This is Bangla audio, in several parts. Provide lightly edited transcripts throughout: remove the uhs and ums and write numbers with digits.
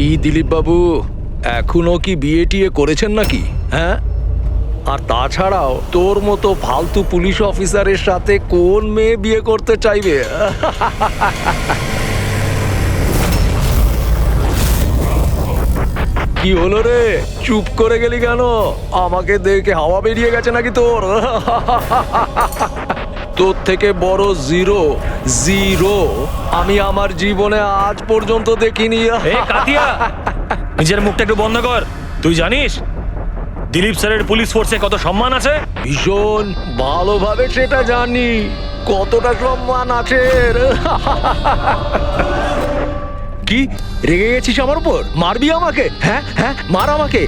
কি দিলীপ বাবু, এখনো কি বিয়ে টিয়ে করেছেন নাকি? হ্যাঁ, আর তাছাড়াও তোর মতো ফালতু পুলিশ অফিসারের সাথে কোন মেয়ে বিয়ে করতে চাইবে? কি হলো রে, চুপ করে গেলি কেন? আমাকে দেখে হাওয়া বেরিয়ে গেছে নাকি তোর? তোর থেকে বড় জিরো জিরো আমি আমার জীবনে আজ পর্যন্ত দেখিনি। কাতিয়া, নিজের মুখটা একটু বন্ধ কর। তুই জানিস দিলীপ স্যারের পুলিশ ফোর্সে কত সম্মান আছে? ভীষণ ভালোভাবে সেটা জানি, কতটা সম্মান আছে। কি রেগে গেছিস আমার উপর? মারবি আমাকে? হ্যাঁ হ্যাঁ, মার আমাকে,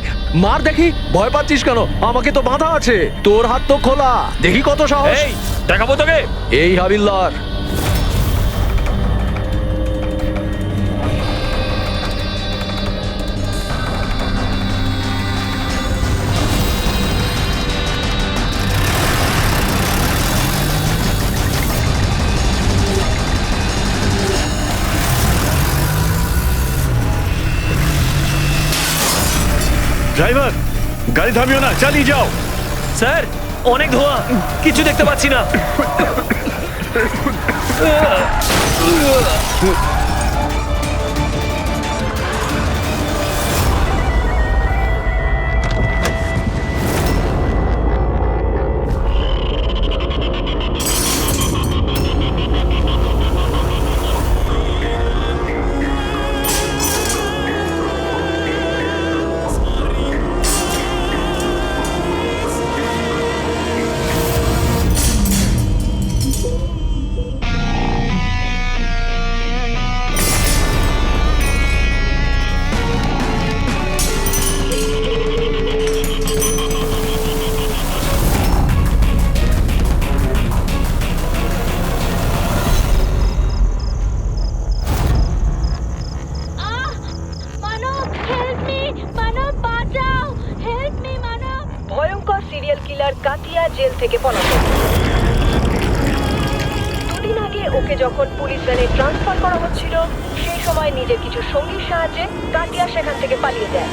মার দেখি। ভয় পাচ্ছিস কেন? আমাকে তো বাঁধা আছে, তোর হাত তো খোলা, দেখি কত সাহস। এই দেখাবো তোকে। এই হাবিলদার, ড্রাইভার, গাড়ি থামিও না, চালিয়ে যাও। স্যার, অনেক ধোঁয়া, কিছু দেখতে পাচ্ছি না। ভয়ঙ্কর সিরিয়াল কিলার কাতিয়া জেল থেকে পলাতক। দুদিন আগে ওকে যখন পুলিশ ভ্যানে ট্রান্সফার করা হচ্ছিল, সেই সময় নিজের কিছু সঙ্গীর সাহায্যে কাতিয়া সেখান থেকে পালিয়ে যায়।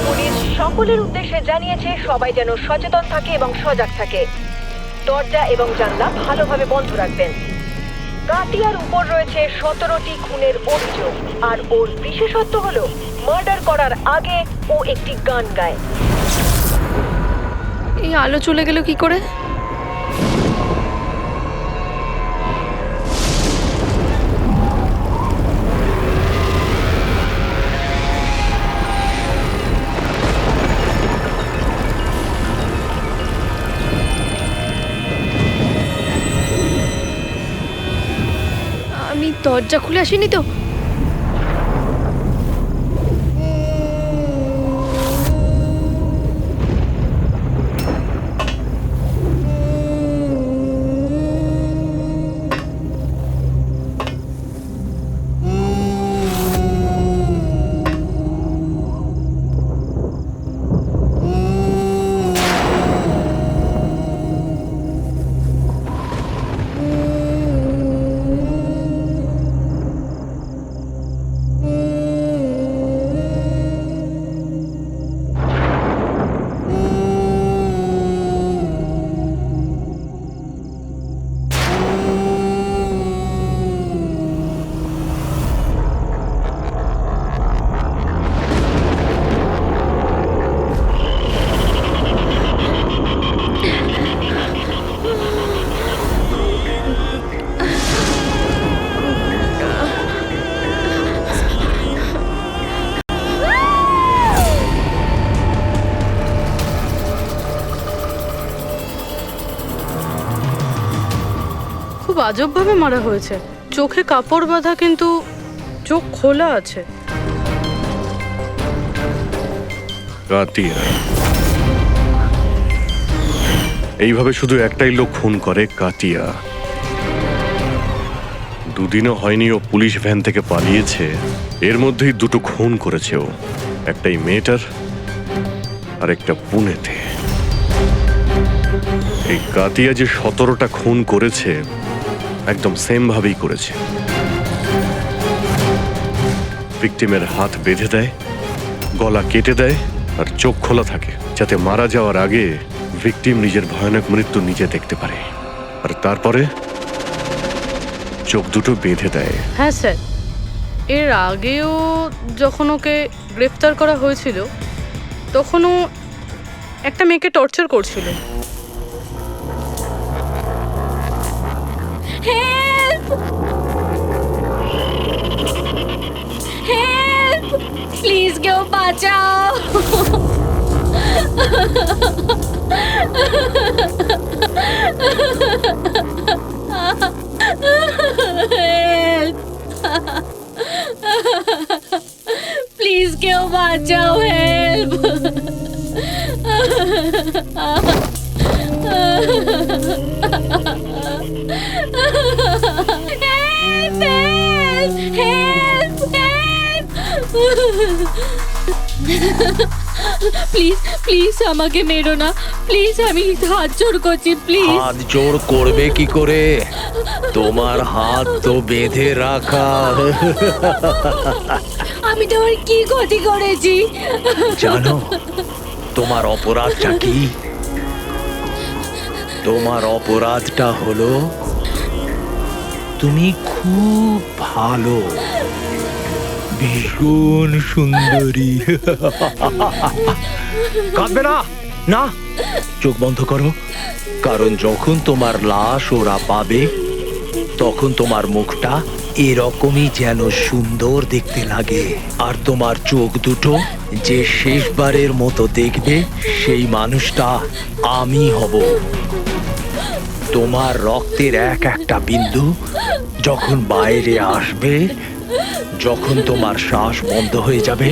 পুলিশ সকলের উদ্দেশ্যে জানিয়েছে সবাই যেন সচেতন থাকে এবং সজাগ থাকে। দরজা এবং জানলা ভালোভাবে বন্ধ রাখবেন। কাতিয়ার উপর রয়েছে 17টি খুনের অভিযোগ, আর ওর বিশেষত্ব হলো মার্ডার করার আগে ও একটি গান গায়। এই আলো চলে গেল কি করে? আমি দরজা খুলে আসিনি তো? খুব আজবভাবে মারা হয়েছে। চোখে কাপড় বাঁধা, কিন্তু চোখ খোলা আছে। কাতিয়া, এইভাবে শুধু একটাই লোক খুন করে, কাতিয়া। দুদিনও হয়নি ও পুলিশ ভ্যান থেকে পালিয়েছে, এর মধ্যেই দুটো খুন করেছে ও। একটাই মেয়েটার, আর একটা পুনেতে। এই কাতিয়া যে 17টা খুন করেছে, একদম সেম ভাবেই করেছে। ভিকটিমের হাত বেঁধে দেয়, গলা কেটে দেয় আর চোখ খোলা থাকে, যাতে মারা যাওয়ার আগে ভিকটিম নিজের ভয়ানক মৃত্যু নিজে দেখতে পারে। আর তারপরে চোখ দুটো বেঁধে দেয়। হ্যাঁ স্যার, এর আগেও যখন ওকে গ্রেফতার করা হয়েছিল তখনও একটা মেয়েকে টর্চার করছিল। হেল্প! হেল্প! প্লিজ কেউ বাঁচাও! হেল্প! প্লিজ কেউ বাঁচাও! হেল্প! প্লিজ প্লিজ আমাকে মেরো না, প্লিজ, আমি হাত জোড় করছি, প্লিজ। হাত জোর করবে কি করে? তোমার হাত তো বেঁধে রাখা। আমি তোমার কি ক্ষতি করেছি? জানো তোমার অপরাধটা কি? তোমার অপরাধটা হলো তুমি খুব ভালো, ভীষণ সুন্দরী। কাঁদবে না, না, চোখ বন্ধ করো। কারণ যখন তোমার লাশ ওরা পাবে তখন তোমার মুখটা এরকমই যেন সুন্দর দেখতে লাগে। আর তোমার চোখ দুটো যে শেষবারের মতো দেখবে সেই মানুষটা আমি হব। তোমার রক্তের এক একটা বিন্দু যখন বাইরে আসবে, যখন তোমার শ্বাস বন্ধ হয়ে যাবে,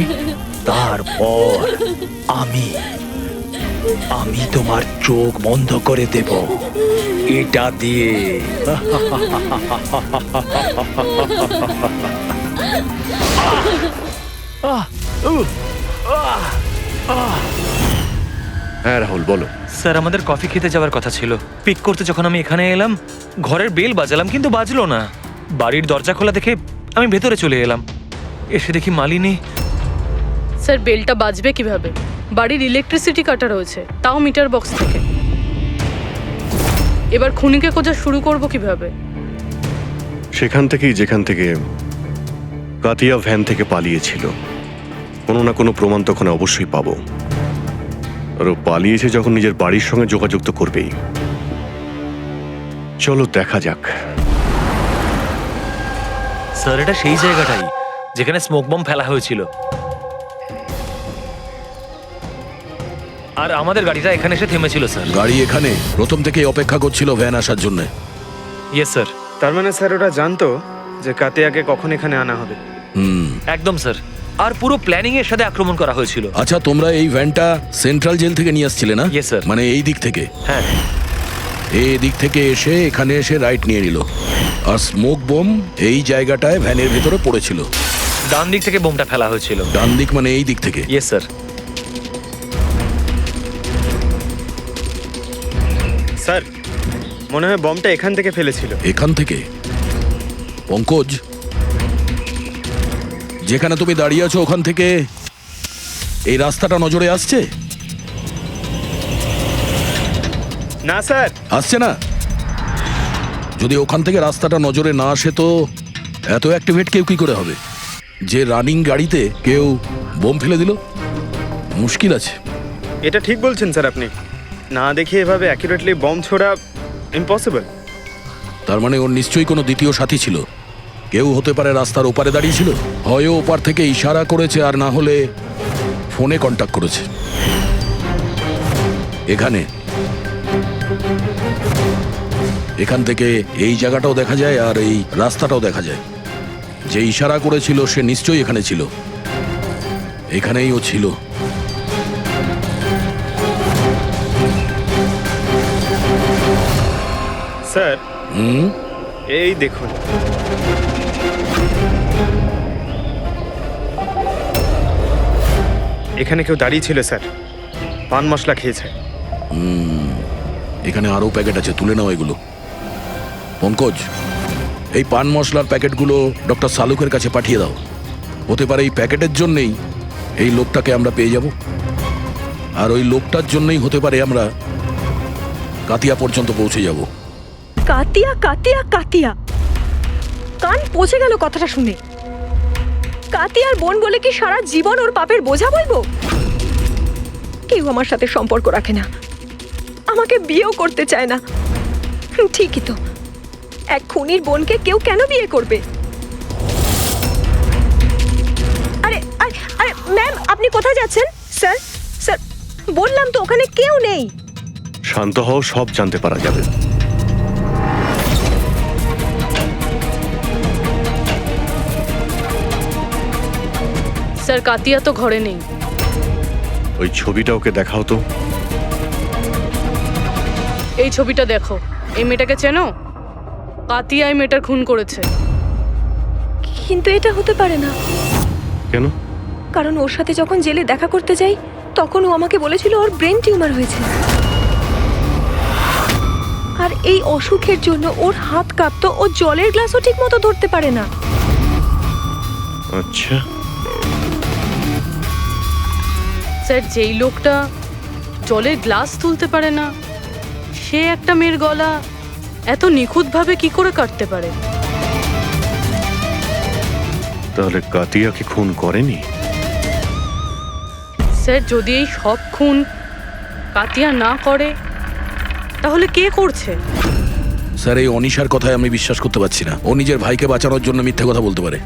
তারপর আমি তোমার চোখ বন্ধ করে দেব এটা দিয়ে। হ্যাঁ রাহুল, বলো। স্যার, আমাদের কফি খেতে যাওয়ার কথা ছিল। পিক করতে যখন আমি এখানে এলাম, ঘরের বেল বাজালাম কিন্তু বাজলো না। বাড়ির দরজা খোলা দেখে আমি ভেতরে চলে এলাম। এসে দেখি মালিনী। স্যার, বেলটা বাজবে কিভাবে? বাড়ির ইলেকট্রিসিটি কাটা রয়েছে, তাও মিটার বক্স থেকে। এবার খুনিকে খোঁজা শুরু করব কিভাবে? সেখান থেকেই যেখান থেকে কাতিয়া ভ্যান থেকে পালিয়েছিল, কোনো না কোনো প্রমাণ তখন অবশ্যই পাবো। আর ও পালিয়েছে যখন নিজের বাড়ির সঙ্গে যোগাযোগ তো করবেই। চলো দেখা যাক। স্যার, এটা সেই জায়গাটাই যেখানে স্মোক বম ফেলা হয়েছিল। আর আমাদের গাড়িটা এখানে এসে থেমেছিল স্যার। গাড়ি এখানে প্রথম থেকেই অপেক্ষা করছিল ভ্যান আসার জন্য। Yes sir. তার মানে স্যার ওরা জানতো যে কাতিয়াকে কখন এখানে আনা হবে। একদম স্যার। আর পুরো প্ল্যানিং এর সাথে আক্রমণ করা হয়েছিল। আচ্ছা, তোমরা এই ভ্যানটা সেন্ট্রাল জেল থেকে নিয়ে আসছিলে না? Yes, sir. মানে এই দিক থেকে? হ্যাঁ। এই দিক থেকে এসে এখানে এসে রাইট নিয়ে নিল, আর স্মোক বোম এই জায়গাটায় ভ্যানের ভেতরে পড়েছিল। ডান দিক থেকে বোমটা ফেলা হয়েছিল। ডান দিক মানে এই দিক থেকে? Yes sir. স্যার, মনে হয় বমটা এখান থেকে ফেলেছিল। এখান থেকে? পঙ্কজ, যেখানে তুমি দাঁড়িয়ে আছো ওখান থেকে এই রাস্তাটা নজরে আসছে? না স্যার। আসছে না? যদি ওখান থেকে রাস্তাটা নজরে না আসে তো এত অ্যাক্টিভেট কেউ কি করে হবে যে রানিং গাড়িতে কেউ বোম ফেলে দিল? মুশকিল আছে। এটা ঠিক বলছেন স্যার আপনি। না দেখে এভাবে অ্যাকুরেটলি বম ছোড়া ইম্পসিবল। তার মানে ওর নিশ্চয়ই কোনো দ্বিতীয় সাথী ছিল। কেউ হতে পারে রাস্তার ওপারে দাঁড়িয়েছিল, হয় ওপার থেকে ইশারা করেছে আর না হলে ফোনে কন্ট্যাক্ট করেছে। এখান থেকে এই জায়গাটাও দেখা যায় আর এই রাস্তাটাও দেখা যায়। যে ইশারা করেছিল সে নিশ্চয়ই এখানে ছিল, এখানেই ও ছিল। স্যার, এই দেখুন। এখানে কেউ দাঁড়িয়ে ছিল স্যার, পান মশলা খেয়েছে। এখানে আরো প্যাকেট আছে, তুলে নাও এগুলো। পঙ্কজ, এই পান মশলার প্যাকেটগুলো ডক্টর সালুকের কাছে পাঠিয়ে দাও। হতে পারে এই প্যাকেটের জন্যেই এই লোকটাকে আমরা পেয়ে যাব, আর ওই লোকটার জন্যই হতে পারে আমরা কাতিয়া পর্যন্ত পৌঁছে যাব। কাতিয়া কাতিয়া কাতিয়া, কান পচে গেল কথাটা শুনে। কাতিয়ার বোন বলে কি সারা জীবন ওর পাপের বোঝা বলবো? কেউ আমার সাথে সম্পর্ক রাখে না, আমাকে বিয়েও করতে চায় না। ঠিকই তো, এক খুনির বোনকে কেউ কেন বিয়ে করবে? আরে আরে আরে ম্যাম, আপনি কোথায় যাচ্ছেন? স্যার স্যার, বললাম তো ওখানে কেউ নেই। শান্ত হও, সব জানতে পারা যাবে। স্যার কাতিয়া তো ঘরে নেই। ওই ছবিটা ওকে দেখাও তো। এই ছবিটা দেখো, এই মেয়েটাকে চেনো? কাতিয়া এই মেয়েটার খুন করেছে। কিন্তু এটা হতে পারে না, কেন? কারণ ওর সাথে যখন জেলে দেখা করতে যাই তখন ও আমাকে বলেছিল ওর ব্রেন টিউমার হয়েছে, আর এই অসুখের জন্য ওর হাত কাঁপতো, ও জলের গ্লাসও ঠিক মতো ধরতে পারে না। আচ্ছা, স্যার যেই লোকটা জলের গ্লাস তুলতে পারে না, সে একটা মেয়ের গলা এত নিখুঁতভাবে কি করে কাটতে পারে? তাহলে কাতিয়াকে খুন করেনি? স্যার যদি এই সব খুন কাতিয়া না করে তাহলে কে করছে? স্যার এই অনিশার কথায় আমি বিশ্বাস করতে পারছি না। ও নিজের ভাইকে বাঁচানোর জন্য মিথ্যে কথা বলতে পারে।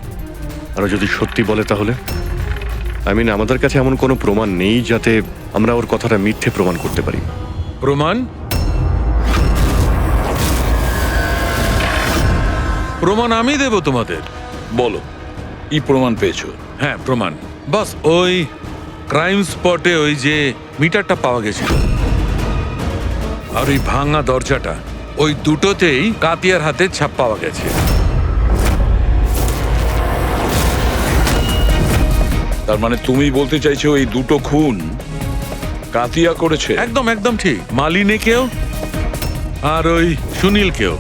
আর যদি সত্যি বলে তাহলে? আমাদের কাছে এমন কোনো প্রমাণ নেই যাতে আমরা ওর কথাটা মিথ্যে প্রমাণ করতে পারি। প্রমাণ? প্রমাণ আমি দেব তোমাদের। বলো, কি প্রমাণ পেয়েছো? হ্যাঁ, প্রমাণ বাস ওই ক্রাইম স্পটে ওই যে মিটারটা পাওয়া গেছিল আর ওই ভাঙা দরজাটা, ওই দুটোতেই কাতিয়ার হাতে ছাপ পাওয়া গেছে। তার মানে তুমি বলতে চাইছো এই দুটো খুন কাতিয়া করেছে? একদম একদম ঠিক। মালিনীকেও আর ওই সুনীলকেও,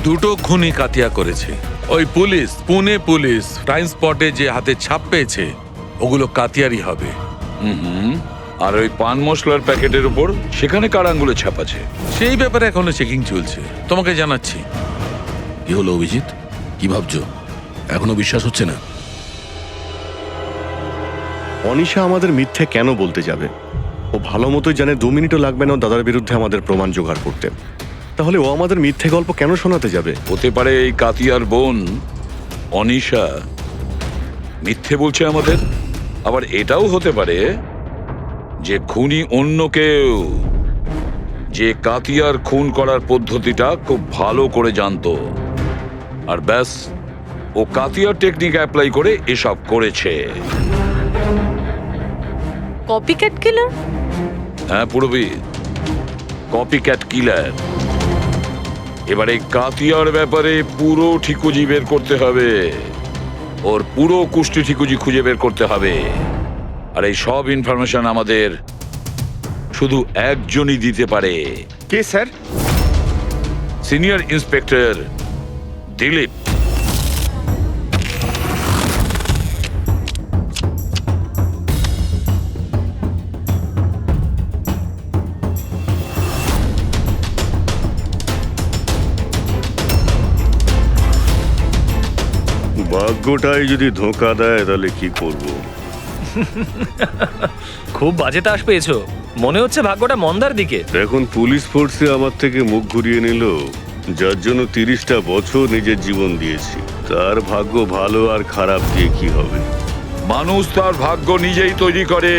দুটো খুনই কাতিয়া করেছে। ওই পুলিশ, পুনে পুলিশ ক্রাইম স্পটে যে হাতে ছাপ পেয়েছে ওগুলো কাতিয়ারই হবে। আর ওই পান মশলার প্যাকেটের উপর সেখানে কার আঙ্গুলে ছাপ আছে? সেই ব্যাপারে এখনো চেকিং চলছে, তোমাকে জানাচ্ছি। কি হলো অভিজিৎ, কি ভাবছো? এখনো বিশ্বাস হচ্ছে না? অনিশা আমাদের মিথ্যে কেন বলতে যাবে? ও ভালো মতোই জানে 2 মিনিটও লাগবে না ওর দাদার বিরুদ্ধে আমাদের প্রমাণ জোগাড় করতে। তাহলে ও আমাদের মিথ্যে গল্প কেন শোনাতে যাবে? হতে পারে এই কাতিয়ার বোন অনিশা মিথ্যে বলছে আমাদের। আবার এটাও হতে পারে যে খুনি অন্য কেউ, যে কাতিয়ার খুন করার পদ্ধতিটা খুব ভালো করে জানতো, আর ব্যাস ও কাতিয়ার টেকনিক অ্যাপ্লাই করে এসব করেছে। কপিক্যাট কিলার? হ্যাঁ পুরবি, কপিক্যাট কিলার। এবারে কাতিয়ার ব্যাপারে পুরো ঠিকুজি বের করতে হবে, ওর পুরো কুষ্টি ঠিকুজি খুঁজে বের করতে হবে। আর এই সব ইনফরমেশন আমাদের শুধু একজনই দিতে পারে। কে স্যার? Senior inspector Dilip. ভাগ্যটাই যদি ধোঁকা দেয় তাহলে কি করব? খুব বাজে তাস পেয়েছো, মনে হচ্ছে ভাগ্যটা মন্দার দিকে। এখন পুলিশ ফোর্সে আমার থেকে মুখ ঘুরিয়ে নিল, যার জন্য 30টা বছর নিজের জীবন দিয়েছি। তার ভাগ্য ভালো আর খারাপ দিয়ে কি হবে? মানুষ তার ভাগ্য নিজেই তৈরি করে।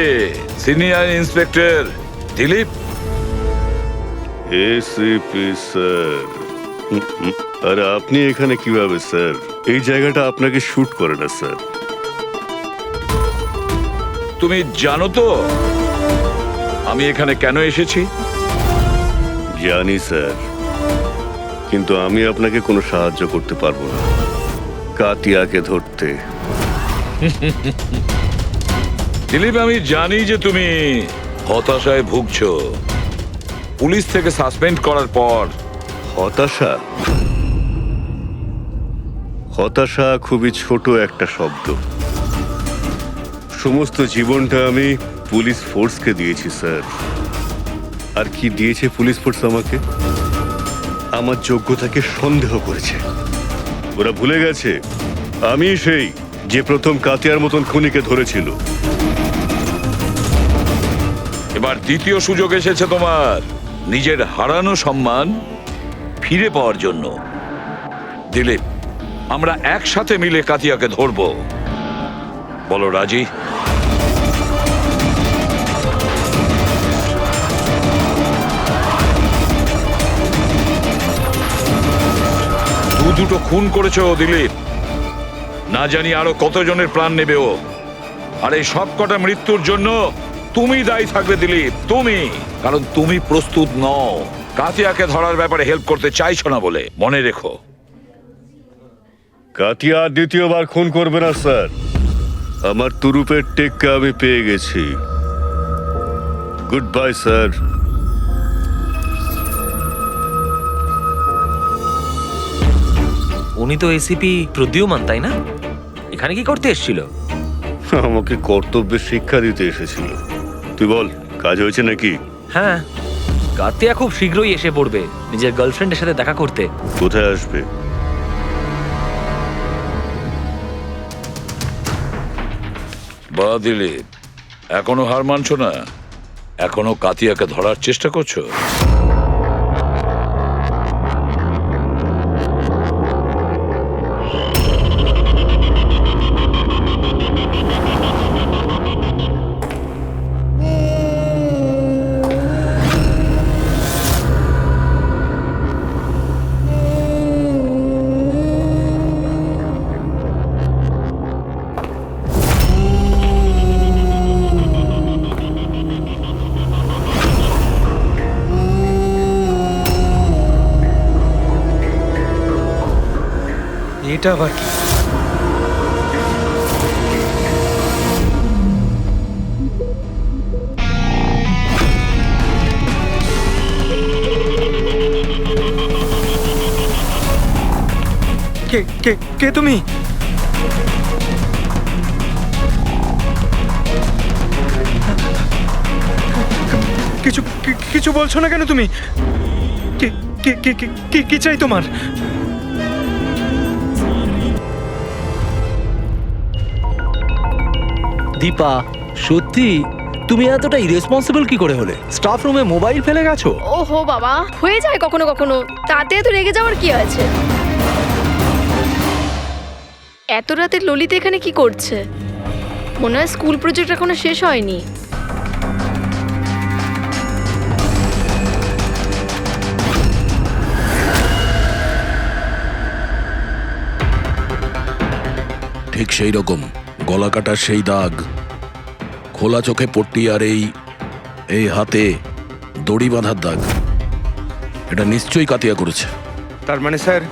Senior inspector Dilip. ACP sir. আরে আপনি এখানে কিভাবে স্যার? এই জায়গাটা আপনাকে শুট করে না স্যার। তুমি জানো তো আমি এখানে কেন এসেছি? জানি স্যার, কিন্তু আমি আপনাকে কোনো সাহায্য করতে পারবো না কাতিয়াকে ধরতে। দিলীপ, আমি জানি যে তুমি হতাশায় ভুগছো। পুলিশ থেকে সাসপেন্ড করার পর। হতাশা? হতাশা খুবই ছোট একটা শব্দ। সমস্ত জীবনটা আমি পুলিশ ফোর্সকে দিয়েছি স্যার। আর কি দিয়েছে পুলিশ ফোর্স আমাকে? আমার যোগ্যতাকে সন্দেহ করেছে। ওরা ভুলে গেছে আমি সেই যে প্রথম কাতিয়ার মতন খুনিকে ধরেছিল। এবার দ্বিতীয় সুযোগ এসেছে তোমার নিজের হারানো সম্মান ফিরে পাওয়ার জন্য। দিলীপ, আমরা একসাথে মিলে কাতিয়াকে ধরবো। বলো রাজি? দুটো খুন করেছো দিলীপ, না জানি আরো কতজনের প্রাণ নেবে ও। আর এই সব কটা মৃত্যুর জন্য তুমি দায়ী থাকবে দিলীপ, তুমি। কারণ তুমি প্রস্তুত নও কাতিয়াকে ধরার ব্যাপারে হেল্প করতে চাইছো না বলে। মনে রেখো। কাতিয়া আর দ্বিতীয়বার খুন করবে না স্যার। আমার তুরুপের টেক্কা আমি পেয়ে গেছি। Good bye sir. উনি তো এসিপি প্রদ্যুমান, তাই না? এখানে কি করতে এসেছিল? আমাকে কর্তব্যের শিক্ষা দিতে এসেছিল। তুই বল, কাজ হয়েছে নাকি? হ্যাঁ, কাতিয়া খুব শীঘ্রই এসে পড়বে নিজের গার্লফ্রেন্ডের সাথে দেখা করতে। কোথায় আসবে? বা দিলীপ, এখনো হার মানছো না? এখনো কাতিয়াকে ধরার চেষ্টা করছো? এটা আবার কি? কে কে কে তুমি? কিছু কিছু বলছো না কেন তুমি? কি কি কি কি কি চাই তোমার? দীপা, সত্যি তুমি এতটা ইরেসপন্সিবল কি করে হলে? স্টাফ রুমে মোবাইল ফেলে গেছো? ওহো বাবা, হয়ে যায় কখনো কখনো, তাতে এত রেগে যাওয়ার কি আছে? এত রাতে ললিত এখানে কি করছে? মনে হয় স্কুল প্রজেক্ট এখনো শেষ হয়নি। ঠিক সেই রকম গলা কাটার সেই দাগ, খোলা চোখে পট্টি, আর এই হাতে দড়ি বাঁধার দাগ। এটা নিশ্চয়ই কাতিয়া করেছে। তার মানে স্যার,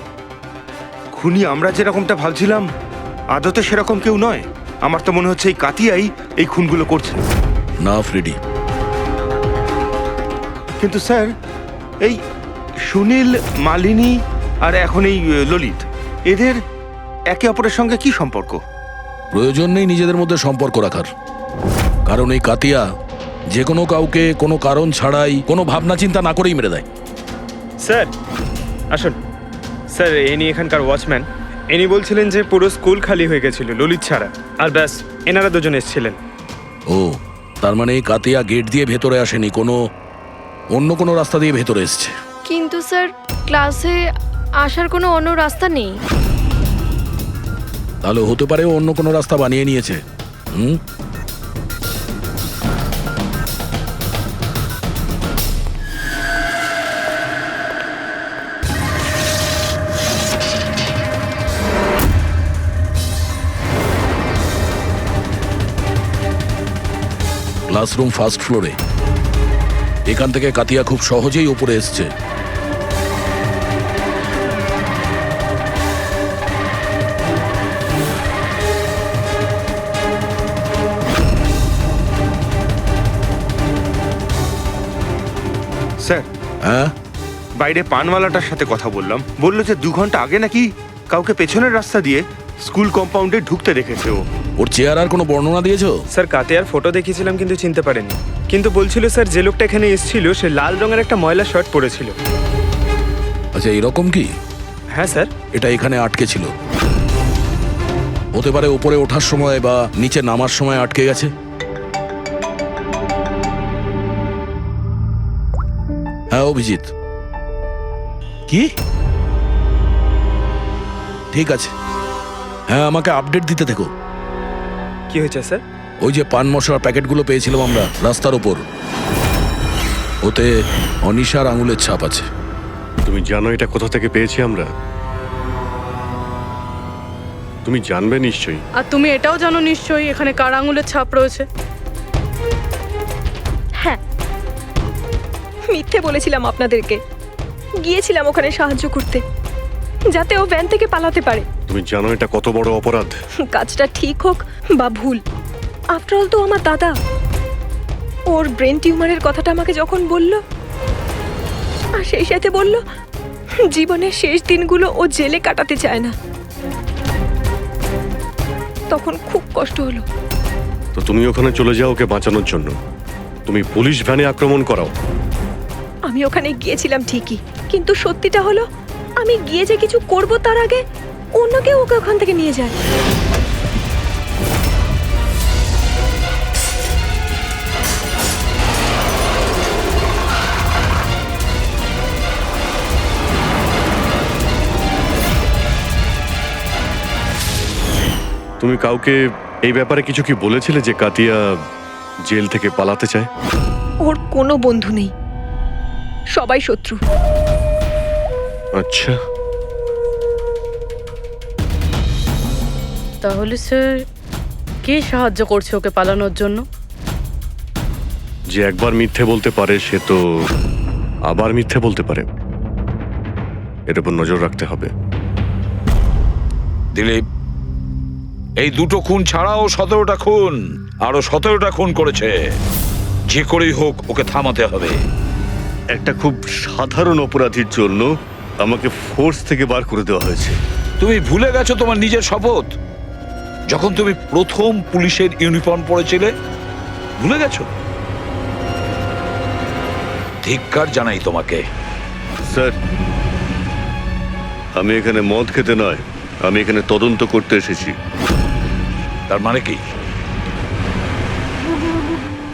খুনি আমরা যেরকমটা ভাবছিলাম আদতে সেরকম কেউ নয়। আমার তো মনে হচ্ছে এই কাতিয়াই এই খুনগুলো করছে। না ফ্রেডি, কিন্তু স্যার, এই সুনীল, মালিনী আর এখন এই ললিত, এদের একে অপরের সঙ্গে কি সম্পর্ক? প্রয়োজন নেই নিজেদের মধ্যে সম্পর্ক রাখার। কারণ এই কাতিয়া যে কোনো কাউকে কোনো কারণ ছাড়াই, কোনো ভাবনা চিন্তা না করেই মেরে দেয়। স্যার আসুন। স্যার, ইনি এখানকার ওয়াচম্যান। ইনি বলছিলেন যে পুরো স্কুল খালি হয়ে গেছিল ললিত ছাড়া, আর ব্যাস এনারা দুজন এসেছিলেন। ও, তার মানে এই কাতিয়া গেট দিয়ে ভেতরে আসেনি, অন্য কোনো রাস্তা দিয়ে ভেতরে এসছে। কিন্তু স্যার, ক্লাসে আসার কোনো অন্য রাস্তা নেই। তাহলে হতে পারে ও অন্য কোনো রাস্তা বানিয়ে নিয়েছে। ক্লাসরুম ফার্স্ট ফ্লোরে। এখান থেকে কাতিয়া খুব সহজেই উপরে এসছে। স্যার, হ্যাঁ, বাইরে পানওয়ালাটার সাথে কথা বললাম, বললো যে 2 ঘন্টা আগে নাকি কাউকে পেছনের রাস্তা দিয়ে স্কুল কম্পাউন্ডে ঢুকতে দেখেছে ও। ওর চেহারার আর কোনো বর্ণনা দিয়েছো? স্যার কাতিয়ার ফটো দেখিয়েছিলাম কিন্তু চিনতে পারেনি। কিন্তু বলছিল স্যার যে লোকটা এখানে এসেছিল সে লাল রঙের একটা ময়লা শার্ট পরেছিল। আচ্ছা, এরকম কি? হ্যাঁ স্যার। এটা এখানে আটকে ছিল, হতে পারে উপরে ওঠার সময় বা নিচে নামার সময় আটকে গেছে। হ্যাঁ অভিজিৎ, কি? ঠিক আছে, হ্যাঁ আমাকে আপডেট দিতে থেকো। কি হয়েছে স্যার? ওই যে পান মশলার প্যাকেটগুলো পেয়েছিলাম আমরা রাস্তার ওপর, ওতে অনিশার আঙুলের ছাপ আছে। তুমি জানো এটা কোথা থেকে পেয়েছি আমরা? তুমি জানবে নিশ্চয়ই। আর তুমি এটাও জানো নিশ্চয়ই এখানে কার আঙুলের ছাপ রয়েছে। হ্যাঁ, মিথ্যে বলেছিলাম আপনাদেরকে। গিয়েছিলাম ওখানে সাহায্য করতে, যাতে ও ভ্যান থেকে পালাতে পারে। তুমি জানো এটা কত বড় অপরাধ? কাজটা ঠিক হোক বা ভুল, আফটার অল তো আমার দাদা। ওর ব্রেন টিউমারের কথাটা আমাকে যখন বলল, আর সেই সাথে বলল জীবনের শেষ দিনগুলো ও জেলে কাটাতে চায় না, তখন খুব কষ্ট হলো। তো তুমি ওখানে চলে যাও ওকে বাঁচানোর জন্য। তুমি পুলিশ ভ্যানে আক্রমণ করাও। আমি ওখানে গিয়েছিলাম ঠিকই, কিন্তু সত্যিটা হলো আমি গিয়ে যে কিছু করব তার আগে অন্য কেউ ওকে ওখান থেকে নিয়ে যায়। তুমি কাউকে এই ব্যাপারে কিছু কি বলেছিলে যে কাতিয়া জেল থেকে পালাতে চায়? ওর কোনো বন্ধু নেই, সবাই শত্রু। আচ্ছা, তাহলে স্যার কে সাহায্য করছে ওকে পালানোর জন্য? যে একবার মিথ্যে বলতে পারে সে তো আবার মিথ্যে বলতে পারে। এর উপর নজর রাখতে হবে। দিলীপ, এই দুটো খুন ছাড়াও 17টা খুন, আরো 17টা খুন করেছে। যে করেই হোক ওকে থামাতে হবে। একটা খুব সাধারণ অপরাধীর জন্য আমাকে ফোর্স থেকে বার করে দেওয়া হয়েছে। তুমি ভুলে গেছো তোমার নিজের শপথ, যখন তুমি প্রথম পুলিশের ইউনিফর্ম পরেছিলে? ভুলে গেছো? ধিক্কার জানাই তোমাকে। স্যার, আমি এখানে মদ খেতে নয়, আমি এখানে তদন্ত করতে এসেছি। তার মানে কি?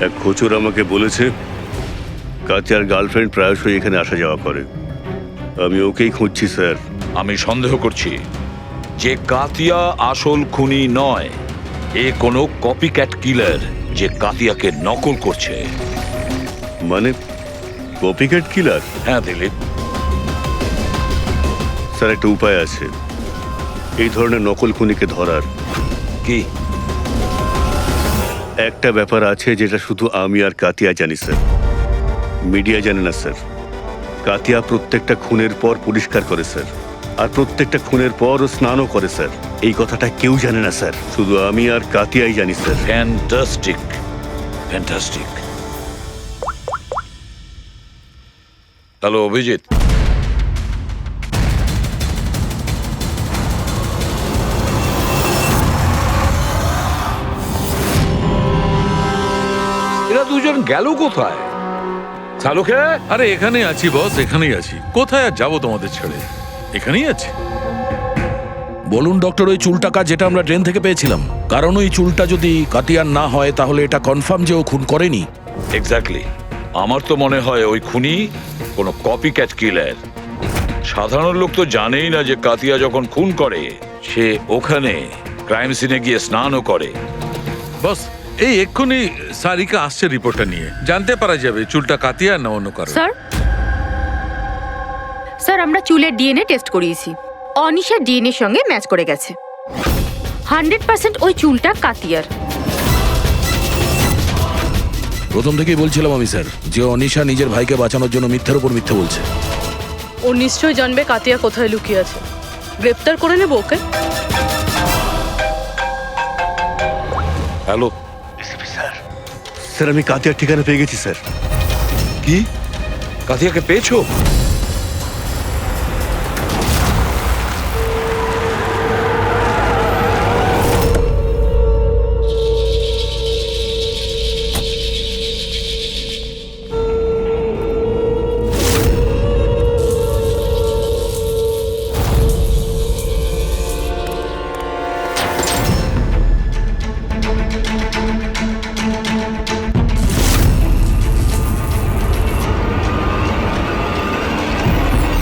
এক খোঁচর আমাকে বলেছে কাতিয়ার গার্লফ্রেন্ড প্রায়শই এখানে আসা যাওয়া করে। আমি ওকেই খুঁজছি স্যার। আমি সন্দেহ করছি যে কাতিয়া আসল খুনি নয়, এ কোনো কপিক্যাট কিলার যে কাতিয়াকে নকল করছে। মানে কপিক্যাট কিলার? হ্যাঁ দিলীপ। স্যার, একটা উপায় আছে এই ধরনের নকল খুনিকে ধরার। কি? একটা ব্যাপার আছে যেটা শুধু আমি আর কাতিয়া জানি স্যার, মিডিয়া জানে না স্যার। কাতিয়া প্রত্যেকটা খুনের পর পরিষ্কার করে স্যার, আর প্রত্যেকটা খুনের পর ও স্নানও করে স্যার। এই কথাটা কেউ জানে না স্যার, শুধু আমি আর কাতিয়াই জানি sir. Fantastic, fantastic. Hello Abhijit, এরা দুজন গেল কোথায়? চালুকে? আরে এখানে আছি বস, এখানেই আছি। কোথায় আর যাবো তোমাদের ছেড়ে? এখানেই আছি। বলুন ডক্টর, ওই চুলটা যেটা আমরা ট্রেন থেকে পেয়েছিলাম, কারণ ওই চুলটা যদি কাতিয়ার না হয় তাহলে এটা কনফার্ম যে ও খুন করেনি। এক্স্যাক্টলি। আমার তো মনে হয় ওই খুনি কোনো কপিক্যাট কিলার। সাধারণ লোক তো জানেই না যে কাতিয়া যখন খুন করে সে ওখানে ক্রাইম সিনে গিয়ে স্নানও করে। বস, এই এক্ষুনি সারিকা আসছে রিপোর্টটা নিয়ে, জানতে পারা যাবে চুলটা কাতিয়া না অন্য কারো। স্যার আমরা চুলের ডিএনএ টেস্ট করিয়েছি, অনিশার ডিএনএর সঙ্গে ম্যাচ করে গেছে। 100% ওই চুলটা কাতিয়ার। প্রথম থেকেই বলছিলাম আমি স্যার যে অনিশা নিজের ভাইকে বাঁচানোর জন্য মিথ্যার উপর মিথ্যে বলছে। ও নিশ্চয়ই জানবে কাতিয়া কোথায় লুকিয়ে আছে। গ্রেপ্তার করে নেব ওকে। হ্যালো স্যার, আমি কাতিয়ার ঠিকানা পেয়ে গেছি স্যার। কি? কাতিয়াকে পেয়েছো?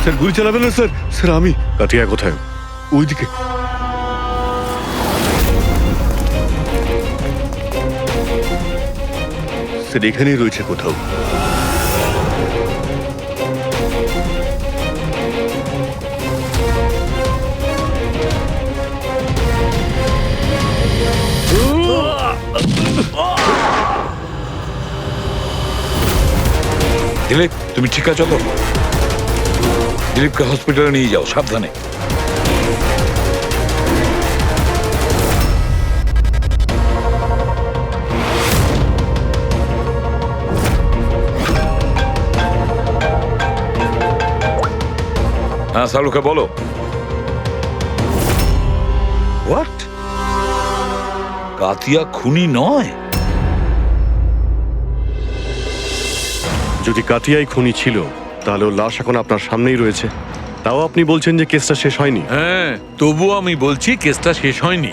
স্যার গুলি চালাবেন না স্যার। স্যার আমি। কাতিয়া কোথায়? ওইদিকে। স্যার এখানেই রয়েছে কোথাও। দিলীপ, তুমি ঠিক আছো তো? দিলীপকে হসপিটালে নিয়ে যাও, সাবধানে। হ্যাঁ সালুকে বলো। হোয়াট? কাতিয়া খুনি নয়? যদি কাতিয়াই খুনি ছিল তাহলে ওর লাশ এখন আপনার সামনেই রয়েছে, তাও আপনি বলছেন যে কেসটা শেষ হয়নি। হ্যাঁ, তবুও আমি বলছি কেসটা শেষ হয়নি।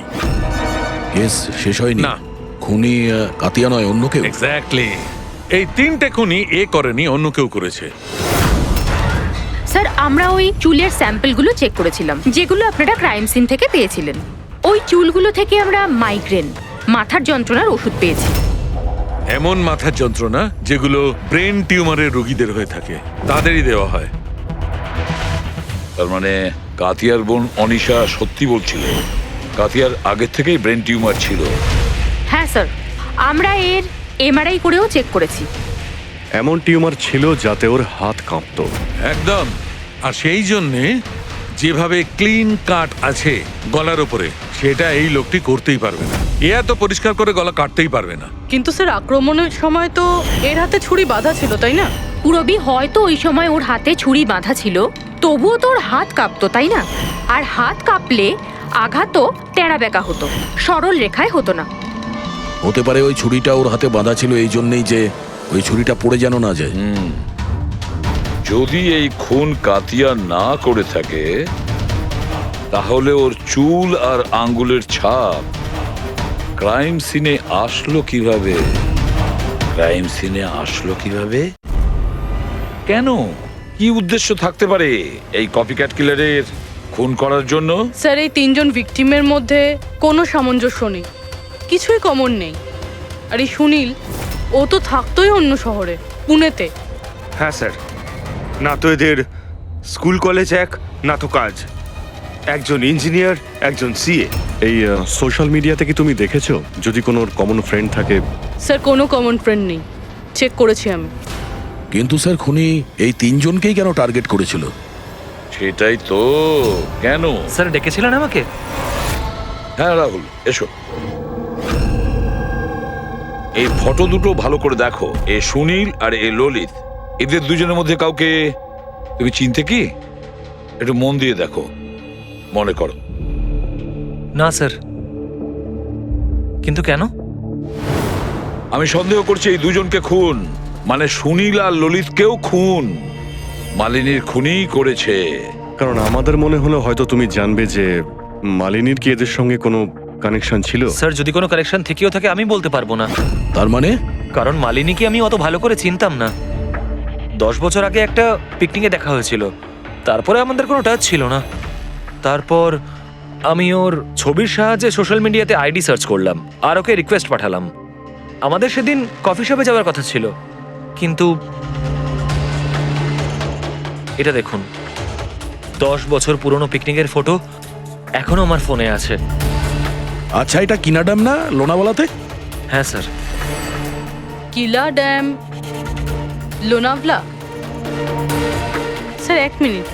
কেস শেষ হয়নি? না। খুনি কাতিয়া নয়, অন্য কেউ? এক্স্যাক্টলি। এই 3টে খুনি এ করেনি, অন্য কেউ করেছে। স্যার আমরা ওই চুলের স্যাম্পলগুলো চেক করেছিলাম যেগুলো আপনারা ক্রাইম সিন থেকে পেয়েছিলেন। ওই চুলগুলো থেকে আমরা মাইগ্রেন, মাথার যন্ত্রণার ওষুধ পেয়েছি। এমন মাথার যন্ত্রণা যেগুলো ব্রেন টিউমারের রোগীদের হয়ে থাকে, তাদেরই দেওয়া হয়। তার মানে কাতিয়ার বোন অনিশা সত্যি বলছিল, কাতিয়ার আগে থেকেই ব্রেন টিউমার ছিল। হ্যাঁ স্যার, আমরা এর এমআরআই করেও চেক করেছি। এমন টিউমার ছিল যাতে ওর হাত কাঁপতো। একদম। আর সেই জন্যে যেভাবে ক্লিন কাট আছে গলার ওপরে, সেটা এই লোকটি করতেই পারবে না। এ এত পরিষ্কার করে গলা কাটতেই পারবে না। কিন্তু স্যার আক্রমণের সময় তো এর হাতে ছুরি বাঁধা ছিল, তাই না? পুরবি হয়তো ওই সময় ওর হাতে ছুরি বাঁধা ছিল, তবুও তো ওর হাত কাঁপতো, তাই না? আর হাত কাঁপলে আঘাতও তেড়া বেঁকা হতো, সরল রেখায় হতো না। হতে পারে ওই ছুরিটা ওর হাতে বাঁধা ছিল এই জন্যই যে ওই ছুরিটা পড়ে যেন না যায়। যদি এই খুন কাতিয়া না করে থাকে তাহলে ওর চুল আর আঙ্গুলের ছাপ ক্রাইম সিনে আসলো কিভাবে? ক্রাইম সিনে আসলো কিভাবে? কেন? কি উদ্দেশ্য থাকতে পারে এই কপিক্যাট কিলারের খুন করার জন্য? স্যার এই 3জন ভিকটিমের মধ্যে কোনো সামঞ্জস্য নেই, কিছুই কমন নেই। আর এই সুনীল, ও তো থাকতোই অন্য শহরে, পুনেতে। হ্যাঁ স্যার, না তো এদের স্কুল কলেজ এক, না তো কাজ। একজন ইঞ্জিনিয়ার, একজন সিএ। এই সোশ্যাল মিডিয়াতে কি তুমি দেখেছো যদি কোনো কমন ফ্রেন্ড থাকে? স্যার কোনো কমন ফ্রেন্ড নেই, চেক করেছি আমি। কিন্তু স্যার খুনি এই 3জনকেই কেন টার্গেট করেছিল? সেটাই তো। কেন? স্যার ডেকেছিলেন আমাকে? হ্যাঁ রাহুল, এসো। এই ফটো দুটো ভালো করে দেখো। এ সুনীল আর এ ললিত, এদের দুজনের মধ্যে কাউকে তুমি চিনতে কি? একটু মন দিয়ে দেখো, মনে করো। না স্যার। কিন্তু কেন? আমি সন্দেহ করছি এই দুজনকে খুন, মানে সুনীল আর ললিতকেও খুন মালিনীর খুনিই করেছে। কারণ আমাদের মনে হলো হয়তো তুমি জানবে যে মালিনীর কি এদের সঙ্গে কোনো কানেকশন ছিল। স্যার যদি কোনো কানেকশন থেকেও থাকে আমি বলতে পারবো না। তার মানে? কারণ মালিনীকে আমি অত ভালো করে চিনতাম না। 10 বছর আগে একটা পিকনিকে দেখা হয়েছিল, তারপরে আমাদের কোনো টাচ ছিল না। তারপর আমি ওর ছবির সাহায্যে সোশ্যাল মিডিয়াতে আইডি সার্চ করলাম আর ওকে রিকোয়েস্ট পাঠালাম। আমাদের সেদিন কফি শপে যাওয়ার কথা ছিল, কিন্তু এটা দেখুন, 10 বছর পুরনো পিকনিকের ফটো এখনো আমার ফোনে আছে। আচ্ছা, এটা কিনা ড্যাম না লোনাওয়ালাতে? হ্যাঁ sir. Kila dam, Lonavala? Sir 1 minute.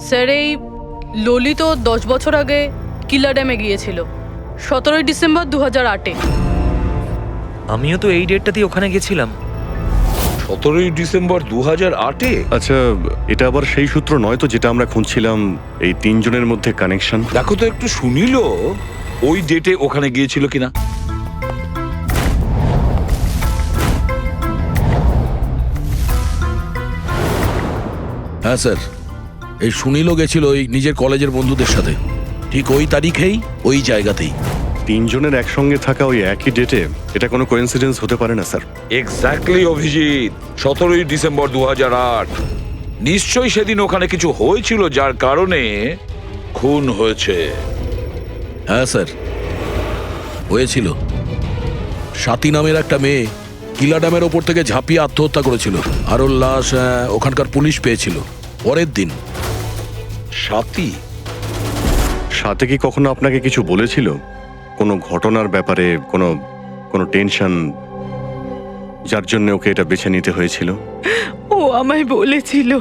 Sir এই ললিত 10 বছর আগে কিলা ড্যামে গিয়েছিল, 17 ডিসেম্বর 2008-এ। আমিও তো এই ডেটটাতেই ওখানে গেছিলাম। 17 ডিসেম্বর 2008-এ? আচ্ছা, এটা আবার সেই সূত্র নয় তো যেটা আমরা খুঁজছিলাম, এই 3জনের মধ্যে কানেকশন? দেখো তো একটু সুনীল ওই ডেটে ওখানে গিয়েছিল কিনা। হ্যাঁ স্যার, এই সুনীলও গেছিল ওই নিজের কলেজের বন্ধুদের সাথে, ঠিক ওই তারিখেই ওই জায়গাতেই। তিনজনের একসঙ্গে থাকা ওই একই ডেটে এটা কোনো কোইন্সিডেন্স হতে পারে না স্যার। এক্স্যাক্টলি অভিজিৎ, 17ই ডিসেম্বর 2008। নিশ্চয়ই সেদিন ওখানে কিছু হয়েছিল যার কারণে খুন হয়েছে। হ্যাঁ স্যার, হয়েছিল। স্বাতী নামের একটা মেয়ে কিলা ড্যামের ওপর থেকে ঝাঁপিয়ে আত্মহত্যা করেছিল, আর ওর লাশ ওখানকার পুলিশ পেয়েছিল পরের দিন। স্বাতী? সাথে কি কখনো আপনাকে কিছু বলেছিল কোনো ঘটনার ব্যাপারে, কোনো কোনো টেনশন যার জন্য ওকে এটা বেছে নিতে হয়েছিল? ও আমায় বলেছিল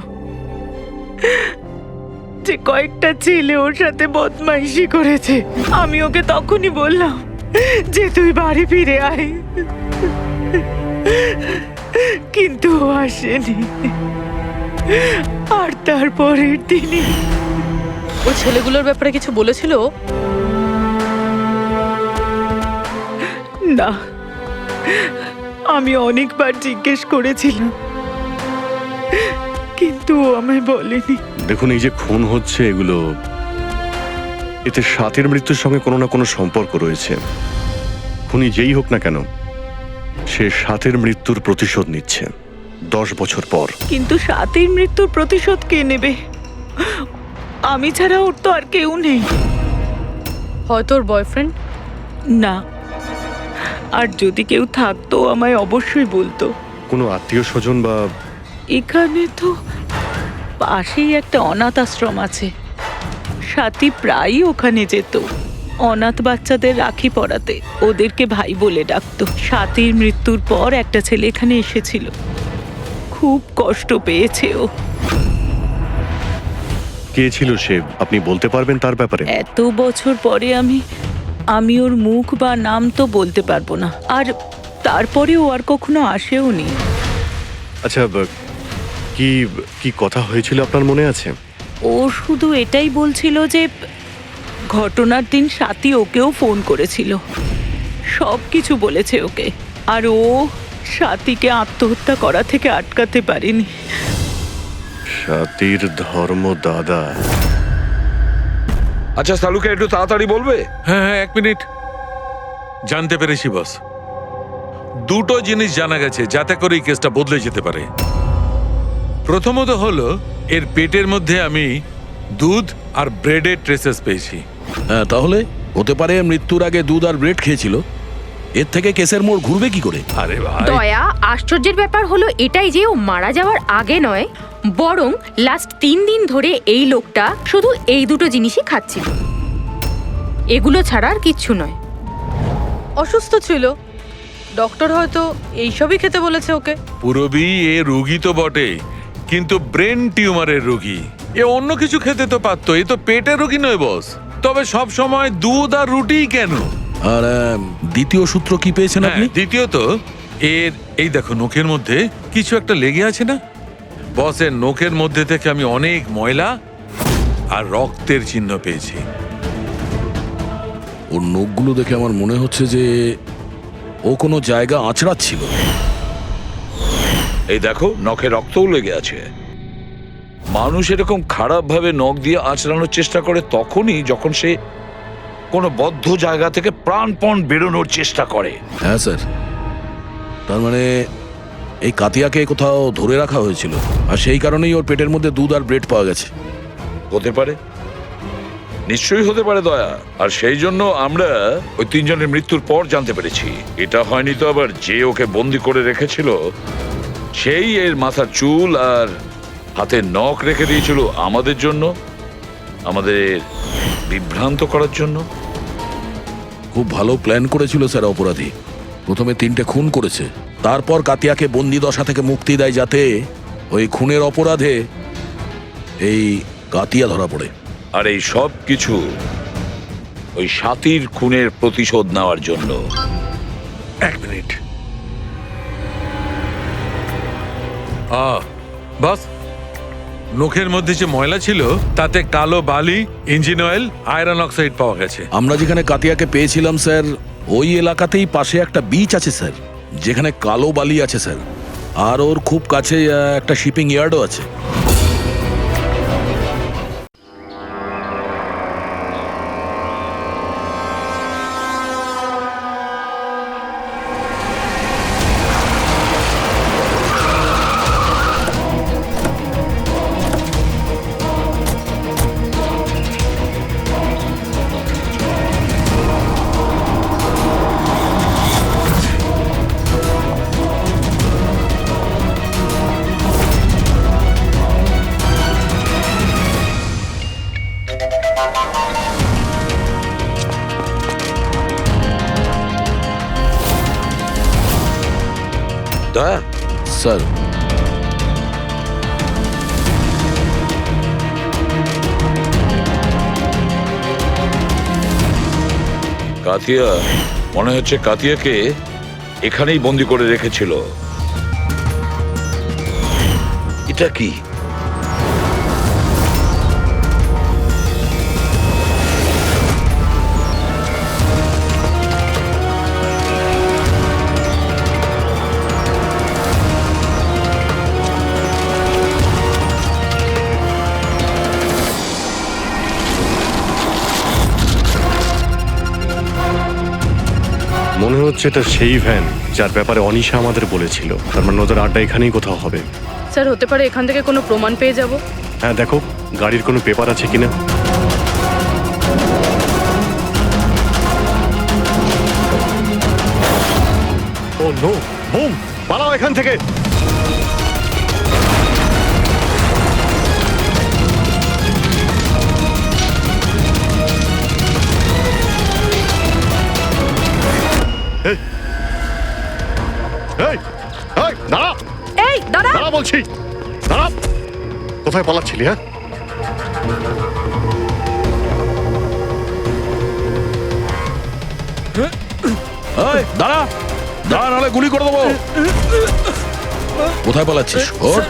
যে কয়েকটা ছেলে ওর সাথে বদমাইশি করেছে। আমি ওকে তখনই বললাম যে তুই বাড়ি ফিরে আয়, কিন্তু ও আসেনি। আর তারপরের দিনই ওই ছেলেগুলোর ব্যাপারে কিছু বলেছিল? না, আমি অনেকবার জিজ্ঞেস করেছিলাম, কিন্তু ও আমায় বলেনি। দেখুন, এই যে খুন হচ্ছে এগুলো, এতে সাথীর মৃত্যুর সঙ্গে কোনো না কোনো সম্পর্ক রয়েছে। খুনি যেই হোক না কেন, সে সাথীর মৃত্যুর প্রতিশোধ নিচ্ছে 10 বছর পর। কিন্তু সাথীর মৃত্যুর প্রতিশোধ কে নেবে? আমি ছাড়া ওর তো আর কেউ নেই। হয়তো ওর বয়ফ্রেন্ড? না, আর যদি কেউ থাকতো আমায় অবশ্যই বলতো। কোনো আত্মীয় স্বজন বা? এখানে তো পাশেই একটা অনাথ আশ্রম আছে, সাথী প্রায়ই ওখানে যেত অনাথ বাচ্চাদের রাখি পরাতে। ওদেরকে ভাই বলে ডাকতো। সাথীর মৃত্যুর পর একটা ছেলে এখানে এসেছিল, খুব কষ্ট পেয়েছে ও। কে ছিল সে, আপনি বলতে পারবেন তার ব্যাপারে? এত বছর পরে আমি ওর মুখ বা নাম তো বলতে পারবো না, আর তারপরে ও আর কখনো আসেও নি। আচ্ছা, কি কি কথা হয়েছিল আপনার মনে আছে? ও শুধু এটাই বলছিল যে ঘটনার দিন সাথী ওকেও ফোন করেছিল, সব কিছু বলেছে ওকে, আর ও সাথীকে আত্মহত্যা করা থেকে আটকাতে পারেনি। সাথীর ধর্ম দাদা। আচ্ছা সালুকে একটু তাড়াতাড়ি বলবে? হ্যাঁ হ্যাঁ, 1 মিনিট। জানতে পেরেছি বস, দুটো জিনিস জানা গেছে যাতে করে এই কেসটা বদলে যেতে পারে। প্রথমত হলো এর পেটের মধ্যে আমি দুধ আর ব্রেডের ট্রেসেস পেয়েছি। হ্যাঁ, তাহলে হতে পারে মৃত্যুর আগে দুধ আর ব্রেড খেয়েছিল। এর থেকে কেসের মোড় ঘুরবে কি করে? আরে ভাই, দয়া, আশ্চর্যের ব্যাপার হলো এটাই যে ও মারা যাওয়ার আগে নয়, বরং লাস্ট 3 দিন ধরে এই লোকটা শুধু এই দুটো জিনিসই খাচ্ছিল, এগুলো ছাড়া আর কিচ্ছু নয়। অসুস্থ ছিল, ডক্টর হয়তো এইসবই খেতে বলেছে ওকে। পুরবি এ রোগী তো বটে, কিন্তু ব্রেন টিউমারের রোগী। এ অন্য কিছু খেতে তো পারতো, এ তো পেটের রোগী নয় বস। তবে সব সময় দুধ আর রুটি কেন? আর দ্বিতীয় সূত্র কি পেয়েছেন আপনি? দ্বিতীয়ত এর এই দেখো নখের মধ্যে কিছু একটা লেগে আছে না বসের? নখের মধ্যে থেকে আমি অনেক ময়লা আর রক্তের চিহ্ন পেয়েছি। ওর নখগুলো দেখে আমার মনে হচ্ছে যে ও কোনো জায়গা আঁচড়াচ্ছিল। এই দেখো, নখে রক্তও লেগে আছে। মানুষ এরকম খারাপভাবে নখ দিয়ে আঁচড়ানোর চেষ্টা করে তখনই যখন সে কোনো বদ্ধ জায়গা থেকে প্রাণপণ বেরোনোর চেষ্টা করে। হ্যাঁ স্যার, তার মানে এই কাতিয়াকে কোথাও ধরে রাখা হয়েছিল, আর সেই কারণেই ওর পেটের মধ্যে দুধ আর ব্রেড পাওয়া গেছে। হতে পারে, নিশ্চয়ই হতে পারে দয়া। আর সেই জন্য আমরা ওই 3 জনের মৃত্যুর পর জানতে পেরেছি। এটা হয়নি তো আবার যে ওকে বন্দি করে রেখেছিল সেই এর মাথার চুল আর হাতের নখ রেখে দিয়েছিল আমাদের জন্য, আমাদের বিভ্রান্ত করার জন্য। খুব ভালো প্ল্যান করেছিল স্যার অপরাধী। প্রথমে 3টে খুন করেছে, তারপর কাতিয়াকে বন্দি দশা থেকে মুক্তি দেয় যাতে ওই খুনের অপরাধে এই কাতিয়া ধরা পড়ে। আর এই সব কিছু ওই সাথীর খুনের প্রতিশোধ নেওয়ার জন্য। 1 মিনিট। বস, নখের মধ্যে যে ময়লা ছিল তাতে কালো বালি, ইঞ্জিন অয়েল, আয়রন অক্সাইড পাওয়া গেছে। আমরা যেখানে কাতিয়াকে পেয়েছিলাম স্যার, ওই এলাকাতেই পাশে একটা বিচ আছে স্যার, যেখানে কালো বালি আছে স্যার, আর ওর খুব কাছে একটা শিপিং ইয়ার্ডও আছে। স্যার। কাতিয়া, মনে হচ্ছে কাতিয়াকে এখানেই বন্দি করে রেখেছিল। এটা কি? মনে হচ্ছে এটা সেই ভ্যান যার ব্যাপারে অনিশা আমাদের বলেছিল। তার মানে ওদের আড্ডা এখানেই কোথাও হবে। স্যার হতে পারে এখান থেকে কোনো প্রমাণ পেয়ে যাব। হ্যাঁ, দেখো গাড়ির কোনো পেপার আছে কিনা। ও নো, বুম! পালাও এখান থেকে। এই, এই, এই, দাঁড়া! এই দাঁড়া! দাঁড়া বলছি, দাঁড়া! কোথায় পালাচ্ছিলি? হ্যাঁ, এই, দাঁড়া দাঁড়া, নাহলে গুলি করে দেবো। কোথায় পালাচ্ছিস? ওঠ।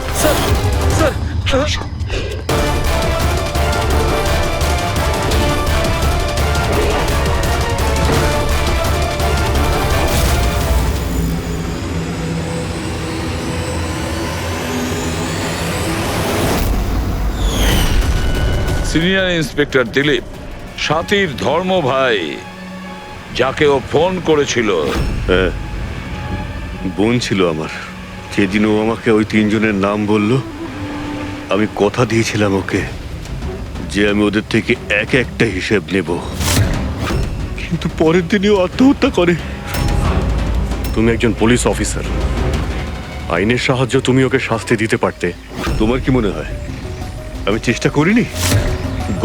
সিনিয়র ইন্সপেক্টর দিলীপ, সাথীর ধর্ম ভাই, যাকে ও ফোন করেছিল। হ্যাঁ, বোন ছিল আমার। যেদিন ও আমাকে ওই তিনজনের নাম বলল, আমি কথা দিয়েছিলাম ওকে যে আমি ওদের থেকে এক একটা হিসেব নেব, কিন্তু পরের দিনই ও আত্মহত্যা করে। তুমি একজন পুলিশ অফিসার, আইনের সাহায্য তুমি ওকে শাস্তি দিতে পারতে। তোমার কি মনে হয় আমি চেষ্টা করিনি?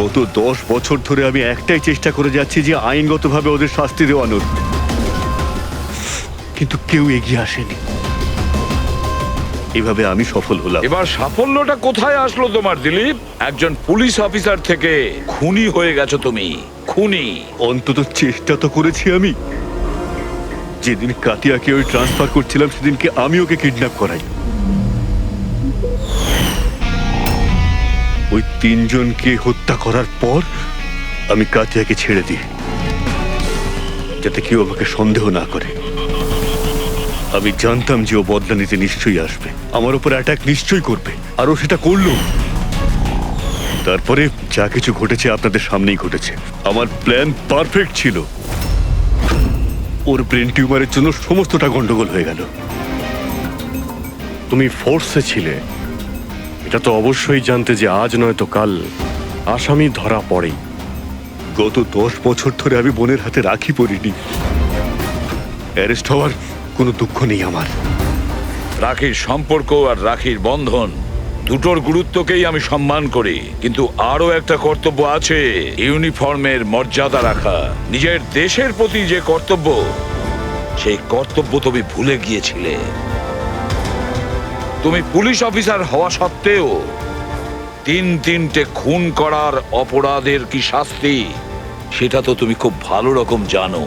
গত 10 বছর ধরে আমি একটাই চেষ্টা করে যাচ্ছি যে আইনগতভাবে ওদের শাস্তি দেওয়ানোর, কিন্তু কেউ এগিয়ে আসেনি। এভাবে আমি সফল হলাম। এবার সাফল্যটা কোথায় আসলো তোমার দিলীপ? একজন পুলিশ অফিসার থেকে খুনি হয়ে গেছো তুমি। খুনি। অন্তত চেষ্টা তো করেছি আমি। যেদিন কাতিয়াকে ওই ট্রান্সফার করছিলাম সেদিনকে আমি ওকে কিডন্যাপ করাই। ওই তিনজনকে হত্যা করার পর আমি কাতিয়াকে ছেড়ে দিই, যাতে কেউ আমাকে সন্দেহ না করে। আমি জানতাম যে ও বদলা নিতে নিশ্চয়ই আসবে, আমার উপর অ্যাটাক নিশ্চয়ই করবে, আর ও সেটা করলো। তারপরে যা কিছু ঘটেছে আপনাদের সামনেই ঘটেছে। আমার প্ল্যান পারফেক্ট ছিল। ওর ব্রেন টিউমারের জন্য সমস্তটা গন্ডগোল হয়ে গেল। তুমি ফোর্সে ছিলে, এটা তো অবশ্যই জানতে যে আজ নয়তো কাল আসামি ধরা পড়েই। গত 10 বছর ধরে আমি বোনের হাতে রাখি পরিনি। অ্যারেস্ট হওয়ার কোনো দুঃখ নেই আমার। রাখির সম্পর্ক আর রাখির বন্ধন দুটোর গুরুত্বকেই আমি সম্মান করি, কিন্তু আরো একটা কর্তব্য আছে, ইউনিফর্মের মর্যাদা রাখা। নিজের দেশের প্রতি যে কর্তব্য, সেই কর্তব্য তুমি ভুলে গিয়েছিলে। তুমি পুলিশ অফিসার হওয়া সত্ত্বেও তিনটে খুন করার অপরাধের কি শাস্তি, সেটা তো তুমি খুব ভালো রকম জানো।